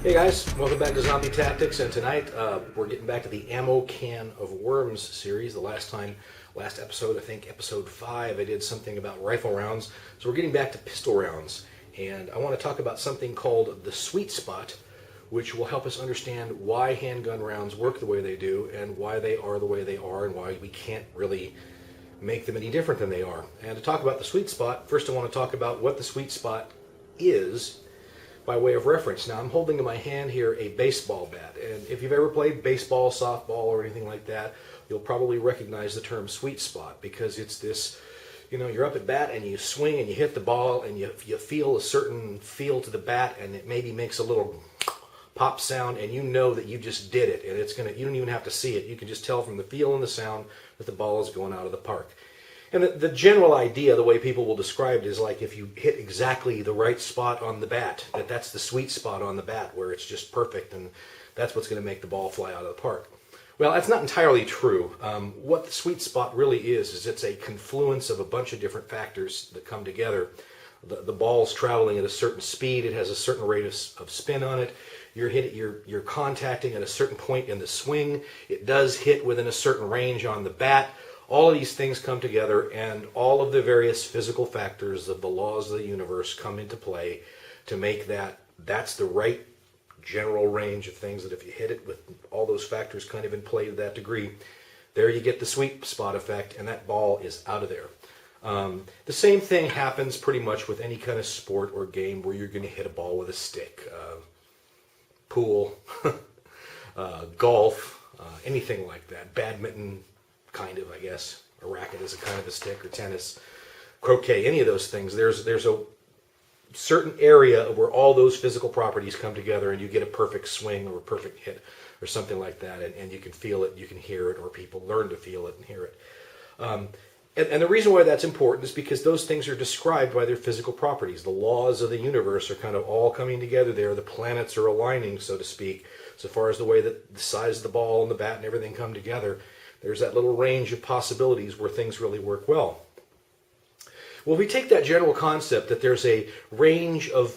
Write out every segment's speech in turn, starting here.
Hey guys, welcome back to Zombie Tactics, and tonight we're getting back to the Ammo Can of Worms series. Last episode, I think episode 5, I did something about rifle rounds. So we're getting back to pistol rounds, and I want to talk about something called the sweet spot, which will help us understand why handgun rounds work the way they do, and why they are the way they are, and why we can't really make them any different than they are. And to talk about the sweet spot, first I want to talk about what the sweet spot is, by way of reference. Now I'm holding in my hand here a baseball bat, and if you've ever played baseball, softball, or anything like that, you'll probably recognize the term sweet spot, because it's this, you're up at bat and you swing and you hit the ball and you feel a certain feel to the bat, and it maybe makes a little pop sound, and you know that you just did it, and you don't even have to see it. You can just tell from the feel and the sound that the ball is going out of the park. And the general idea, the way people will describe it, is like if you hit exactly the right spot on the bat, that's the sweet spot on the bat, where it's just perfect, and that's what's going to make the ball fly out of the park. Well, that's not entirely true. What the sweet spot really is it's a confluence of a bunch of different factors that come together. The ball's traveling at a certain speed, it has a certain rate of spin on it, you're contacting at a certain point in the swing, it does hit within a certain range on the bat. All of these things come together, and all of the various physical factors of the laws of the universe come into play to make that's the right general range of things, that if you hit it with all those factors kind of in play to that degree, there you get the sweet spot effect, and that ball is out of there. The same thing happens pretty much with any kind of sport or game where you're going to hit a ball with a stick. Pool, golf, anything like that. Badminton, kind of, I guess. A racket is a kind of a stick, or tennis, croquet, any of those things. There's a certain area where all those physical properties come together, and you get a perfect swing or a perfect hit or something like that, and you can feel it, you can hear it, or people learn to feel it and hear it. And the reason why that's important is because those things are described by their physical properties. The laws of the universe are kind of all coming together there. The planets are aligning, so to speak, so far as the way that the size of the ball and the bat and everything come together. There's that little range of possibilities where things really work well. Well, if we take that general concept that there's a range of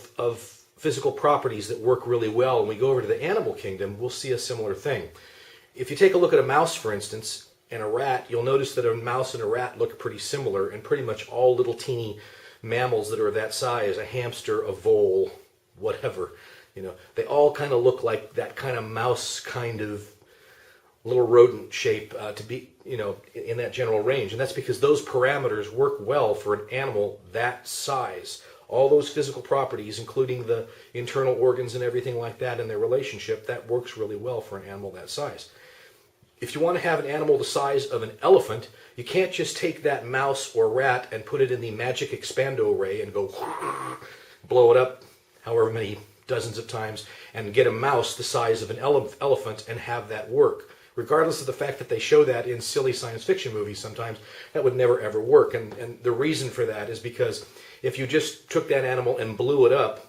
physical properties that work really well, and we go over to the animal kingdom, we'll see a similar thing. If you take a look at a mouse, for instance, and a rat, you'll notice that a mouse and a rat look pretty similar, and pretty much all little teeny mammals that are of that size, a hamster, a vole, whatever, they all kind of look like that kind of mouse kind of little rodent shape to be, in that general range. And that's because those parameters work well for an animal that size. All those physical properties, including the internal organs and everything like that and their relationship, that works really well for an animal that size. If you want to have an animal the size of an elephant, you can't just take that mouse or rat and put it in the magic expando ray and go blow it up however many dozens of times and get a mouse the size of an elephant and have that work. Regardless of the fact that they show that in silly science fiction movies sometimes, that would never ever work. And the reason for that is because if you just took that animal and blew it up,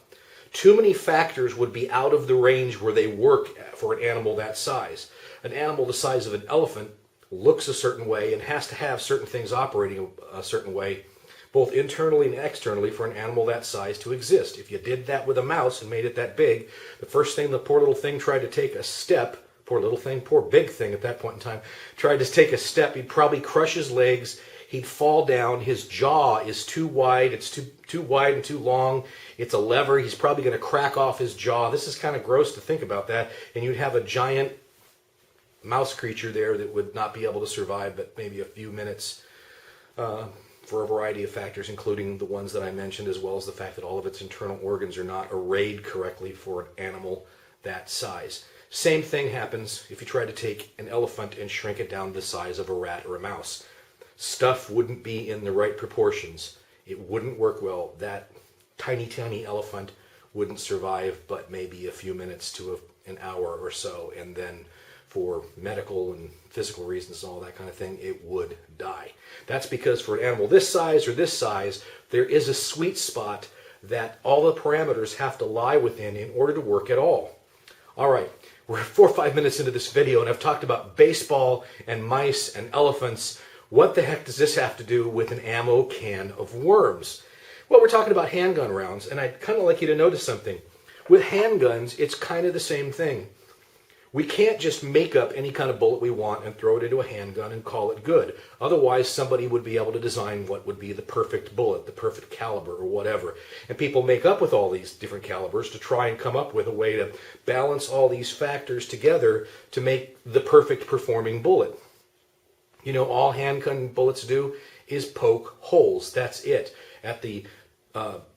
too many factors would be out of the range where they work for an animal that size. An animal the size of an elephant looks a certain way and has to have certain things operating a certain way, both internally and externally, for an animal that size to exist. If you did that with a mouse and made it that big, the first thing the poor little thing tried to take a step, poor little thing, poor big thing at that point in time, tried to take a step, he'd probably crush his legs, he'd fall down, his jaw is too wide, it's too wide and too long, it's a lever, he's probably going to crack off his jaw. This is kind of gross to think about that, and you'd have a giant mouse creature there that would not be able to survive but maybe a few minutes for a variety of factors, including the ones that I mentioned, as well as the fact that all of its internal organs are not arrayed correctly for an animal that size. Same thing happens if you try to take an elephant and shrink it down to the size of a rat or a mouse. Stuff wouldn't be in the right proportions. It wouldn't work well. That tiny, tiny elephant wouldn't survive but maybe a few minutes to an hour or so, and then for medical and physical reasons and all that kind of thing, it would die. That's because for an animal this size or this size, there is a sweet spot that all the parameters have to lie within in order to work at all. All right. We're 4 or 5 minutes into this video, and I've talked about baseball and mice and elephants. What the heck does this have to do with an ammo can of worms? Well, we're talking about handgun rounds, and I'd kind of like you to notice something. With handguns, it's kind of the same thing. We can't just make up any kind of bullet we want and throw it into a handgun and call it good. Otherwise, somebody would be able to design what would be the perfect bullet, the perfect caliber, or whatever. And people make up with all these different calibers to try and come up with a way to balance all these factors together to make the perfect performing bullet. You know, all handgun bullets do is poke holes. That's it.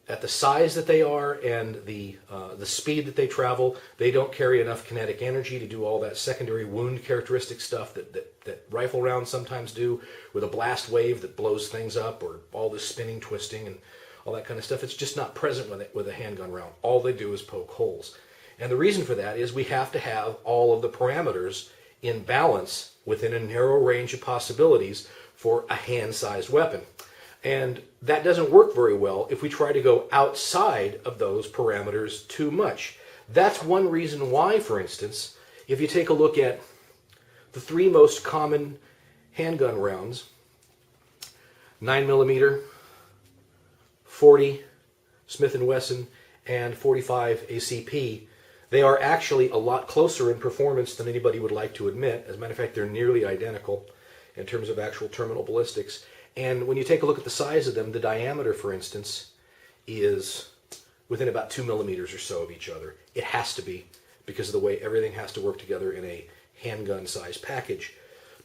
At the size that they are and the speed that they travel, they don't carry enough kinetic energy to do all that secondary wound characteristic stuff that rifle rounds sometimes do with a blast wave that blows things up, or all this spinning, twisting, and all that kind of stuff. It's just not present with a handgun round. All they do is poke holes. And the reason for that is we have to have all of the parameters in balance within a narrow range of possibilities for a hand-sized weapon. And that doesn't work very well if we try to go outside of those parameters too much. That's one reason why, for instance, if you take a look at the three most common handgun rounds, 9mm, 40 Smith & Wesson, and 45 ACP, they are actually a lot closer in performance than anybody would like to admit. As a matter of fact, they're nearly identical in terms of actual terminal ballistics. And when you take a look at the size of them, the diameter, for instance, is within about 2 millimeters or so of each other. It has to be, because of the way everything has to work together in a handgun size package.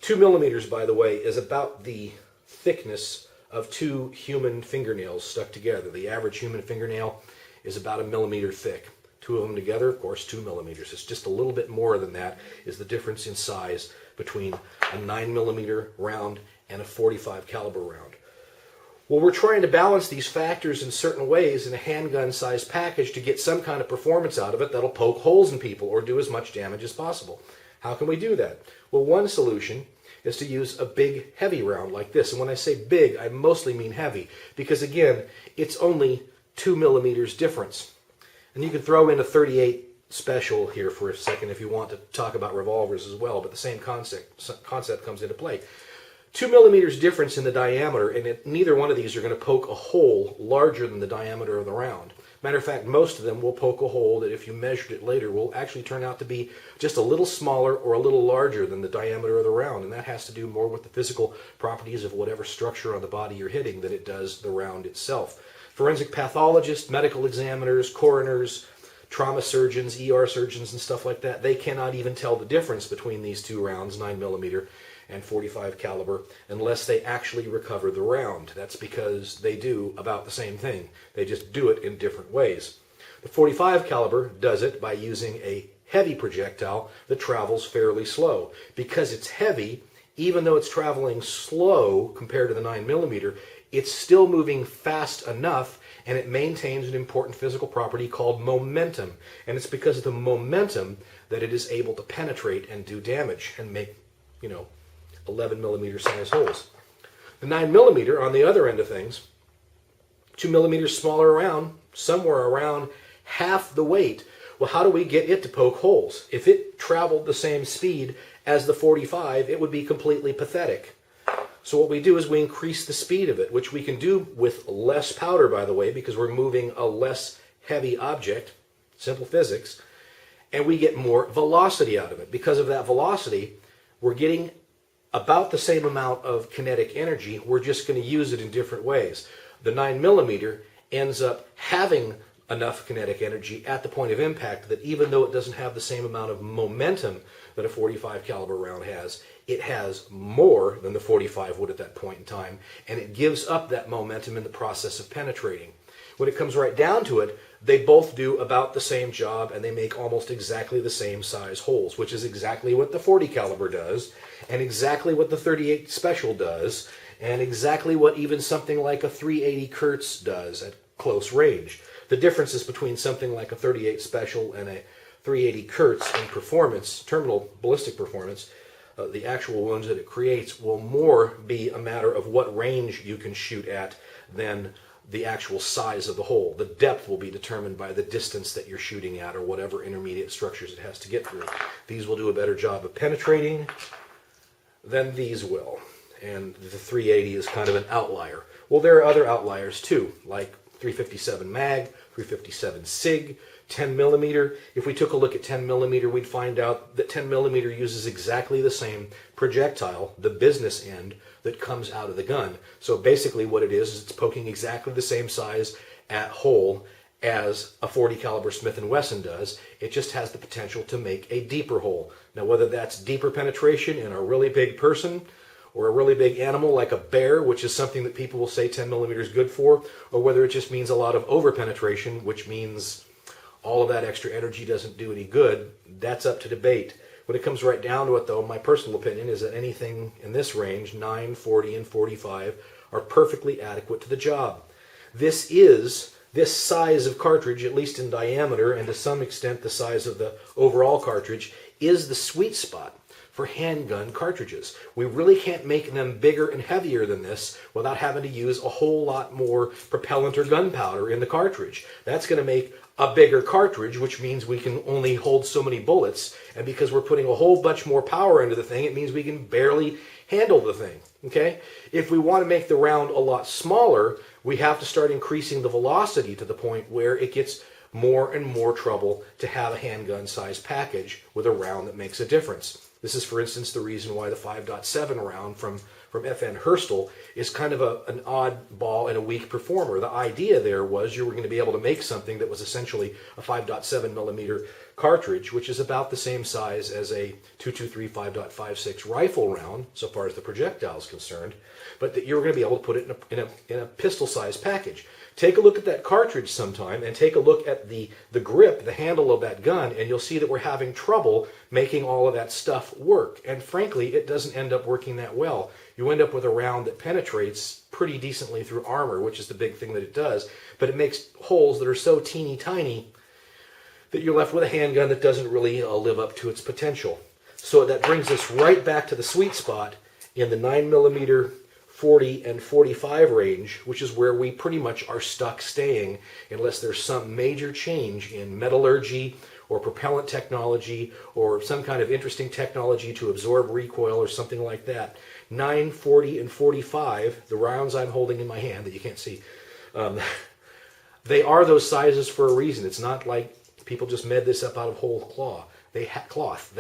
2 millimeters, by the way, is about the thickness of two human fingernails stuck together. The average human fingernail is about 1 millimeter thick. Two of them together, of course, 2 millimeters. It's just a little bit more than that is the difference in size between a 9mm round and a 45 caliber round. Well, we're trying to balance these factors in certain ways in a handgun sized package to get some kind of performance out of it that'll poke holes in people or do as much damage as possible. How can we do that? Well, one solution is to use a big, heavy round like this. And when I say big, I mostly mean heavy, because again, it's only 2 millimeters difference. And you can throw in a 38 special here for a second if you want to talk about revolvers as well, but the same concept comes into play. 2 millimeters difference in the diameter, and neither one of these are going to poke a hole larger than the diameter of the round. Matter of fact, most of them will poke a hole that if you measured it later will actually turn out to be just a little smaller or a little larger than the diameter of the round, and that has to do more with the physical properties of whatever structure on the body you're hitting than it does the round itself. Forensic pathologists, medical examiners, coroners, trauma surgeons, ER surgeons, and stuff like that, they cannot even tell the difference between these two rounds, 9mm and 45 caliber, unless they actually recover the round. That's because they do about the same thing. They just do it in different ways. The 45 caliber does it by using a heavy projectile that travels fairly slow. Because it's heavy, even though it's traveling slow compared to the 9mm, it's still moving fast enough, and it maintains an important physical property called momentum. And it's because of the momentum that it is able to penetrate and do damage and make, 11mm size holes. The 9mm, on the other end of things, 2 millimeters smaller around, somewhere around half the weight. Well, how do we get it to poke holes? If it traveled the same speed as the 45, it would be completely pathetic. So what we do is we increase the speed of it, which we can do with less powder, by the way, because we're moving a less heavy object, simple physics, and we get more velocity out of it. Because of that velocity, we're getting about the same amount of kinetic energy. We're just going to use it in different ways. The 9mm ends up having enough kinetic energy at the point of impact that even though it doesn't have the same amount of momentum that a 45 caliber round has, it has more than the 45 would at that point in time, and it gives up that momentum in the process of penetrating. When it comes right down to it, they both do about the same job, and they make almost exactly the same size holes, which is exactly what the 40 caliber does, and exactly what the 38 special does, and exactly what even something like a 380 Kurtz does at close range. The differences between something like a 38 special and a 380 Kurtz in performance, terminal ballistic performance, the actual wounds that it creates, will more be a matter of what range you can shoot at than the actual size of the hole. The depth will be determined by the distance that you're shooting at or whatever intermediate structures it has to get through. These will do a better job of penetrating than these will. And the 380 is kind of an outlier. Well, there are other outliers too, like 357 mag, 357 SIG, 10 millimeter. If we took a look at 10 millimeter, we'd find out that 10 millimeter uses exactly the same projectile, the business end, that comes out of the gun. So basically what it is it's poking exactly the same size at hole as a 40 caliber Smith & Wesson does. It just has the potential to make a deeper hole. Now whether that's deeper penetration in a really big person or a really big animal like a bear, which is something that people will say 10 millimeter is good for, or whether it just means a lot of over penetration, which means all of that extra energy doesn't do any good, that's up to debate. When it comes right down to it though, my personal opinion is that anything in this range, 9, 40, and 45, are perfectly adequate to the job. This size of cartridge, at least in diameter and to some extent the size of the overall cartridge, is the sweet spot for handgun cartridges. We really can't make them bigger and heavier than this without having to use a whole lot more propellant or gunpowder in the cartridge. That's going to make a bigger cartridge, which means we can only hold so many bullets, and because we're putting a whole bunch more power into the thing, it means we can barely handle the thing. Okay? If we want to make the round a lot smaller, we have to start increasing the velocity to the point where it gets more and more trouble to have a handgun size package with a round that makes a difference. This is, for instance, the reason why the 5.7 round from FN Herstal is kind of an odd ball and a weak performer. The idea there was you were going to be able to make something that was essentially a 5.7 millimeter cartridge, which is about the same size as a 223 5.56 rifle round, so far as the projectile is concerned, but that you were going to be able to put it in a pistol-sized package. Take a look at that cartridge sometime and take a look at the grip, the handle of that gun, and you'll see that we're having trouble making all of that stuff work. And frankly, it doesn't end up working that well. You end up with a round that penetrates pretty decently through armor, which is the big thing that it does, but it makes holes that are so teeny tiny that you're left with a handgun that doesn't really live up to its potential. So that brings us right back to the sweet spot in the 9 millimeter, 40 and 45 range, which is where we pretty much are stuck staying unless there's some major change in metallurgy or propellant technology or some kind of interesting technology to absorb recoil or something like that. 9, 40, and 45, the rounds I'm holding in my hand that you can't see, they are those sizes for a reason. It's not like people just made this up out of whole cloth. They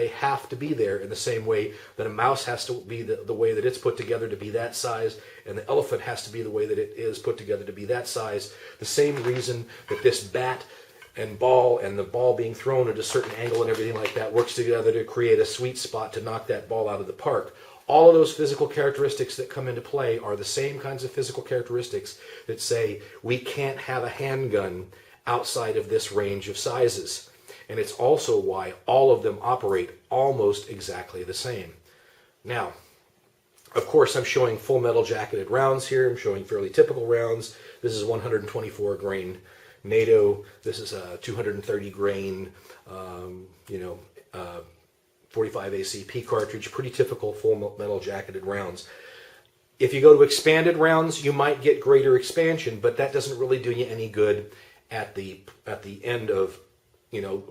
have to be there in the same way that a mouse has to be the way that it's put together to be that size, and the elephant has to be the way that it is put together to be that size. The same reason that this bat and ball and the ball being thrown at a certain angle and everything like that works together to create a sweet spot to knock that ball out of the park. All of those physical characteristics that come into play are the same kinds of physical characteristics that say we can't have a handgun outside of this range of sizes. And it's also why all of them operate almost exactly the same. Now, of course, I'm showing full metal jacketed rounds here. I'm showing fairly typical rounds. This is 124 grain NATO. This is a 230 grain, 45 ACP cartridge. Pretty typical full metal jacketed rounds. If you go to expanded rounds, you might get greater expansion, but that doesn't really do you any good at the end of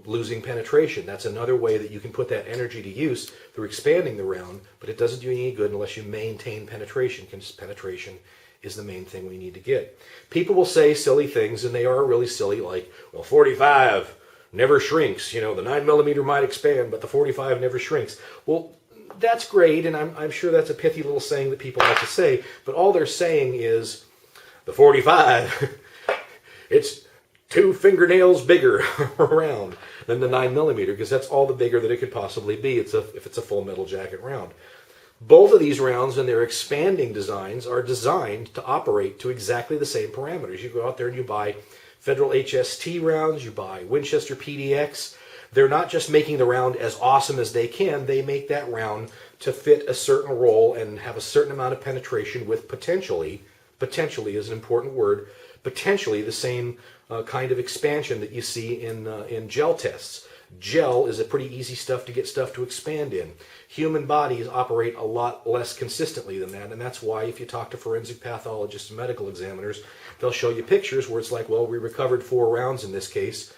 losing penetration. That's another way that you can put that energy to use through expanding the round, but it doesn't do you any good unless you maintain penetration, because penetration is the main thing we need to get. People will say silly things, and they are really silly, like, well, 45 never shrinks. The 9 millimeter might expand, but the 45 never shrinks. Well, that's great, and I'm sure that's a pithy little saying that people like to say, but all they're saying is the 45, it's 2 fingernails bigger around than the 9 millimeter, because that's all the bigger that it could possibly be if it's a full metal jacket round. Both of these rounds and their expanding designs are designed to operate to exactly the same parameters. You go out there and you buy Federal HST rounds, you buy Winchester PDX. They're not just making the round as awesome as they can, they make that round to fit a certain role and have a certain amount of penetration with potentially is an important word, potentially the same kind of expansion that you see in gel tests. Gel is a pretty easy stuff to get stuff to expand in. Human bodies operate a lot less consistently than that, and that's why if you talk to forensic pathologists and medical examiners, they'll show you pictures where it's like, well, we recovered 4 rounds in this case.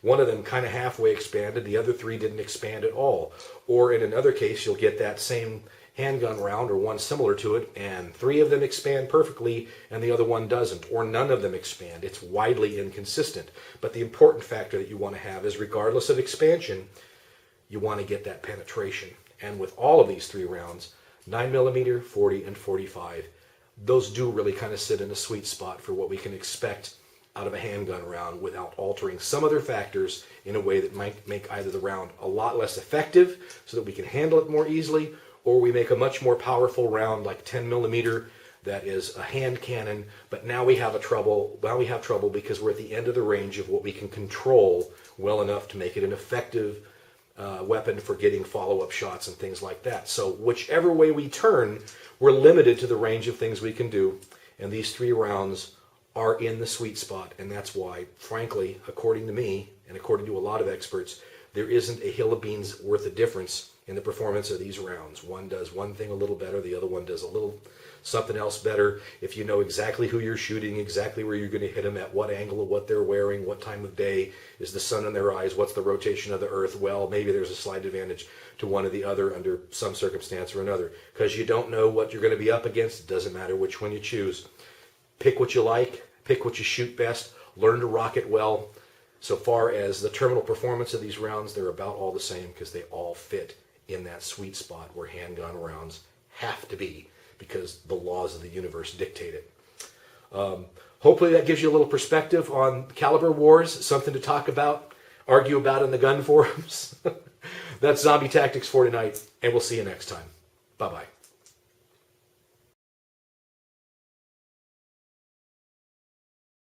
One of them kind of halfway expanded, the other 3 didn't expand at all. Or in another case, you'll get that same handgun round or one similar to it, and 3 of them expand perfectly and the other one doesn't, or none of them expand. It's widely inconsistent. But the important factor that you want to have is, regardless of expansion, you want to get that penetration. And with all of these 3 rounds, 9mm, 40, and 45, those do really kind of sit in a sweet spot for what we can expect out of a handgun round without altering some other factors in a way that might make either the round a lot less effective so that we can handle it more easily, or we make a much more powerful round like 10mm that is a hand cannon, but now we have trouble because we're at the end of the range of what we can control well enough to make it an effective weapon for getting follow-up shots and things like that. So whichever way we turn, we're limited to the range of things we can do, and these 3 rounds are in the sweet spot, and that's why, frankly, according to me, and according to a lot of experts, there isn't a hill of beans worth of difference in the performance of these rounds. One does one thing a little better, the other one does a little something else better. If you know exactly who you're shooting, exactly where you're going to hit them, at what angle of what they're wearing, what time of day, is the sun in their eyes, what's the rotation of the earth, well, maybe there's a slight advantage to one or the other under some circumstance or another. Because you don't know what you're going to be up against, it doesn't matter which one you choose. Pick what you like, pick what you shoot best, learn to rock it well. So far as the terminal performance of these rounds, they're about all the same because they all fit in that sweet spot where handgun rounds have to be, because the laws of the universe dictate it. Hopefully that gives you a little perspective on caliber wars, something to talk about, argue about in the gun forums. That's Zombie Tactics for tonight, and we'll see you next time. Bye-bye.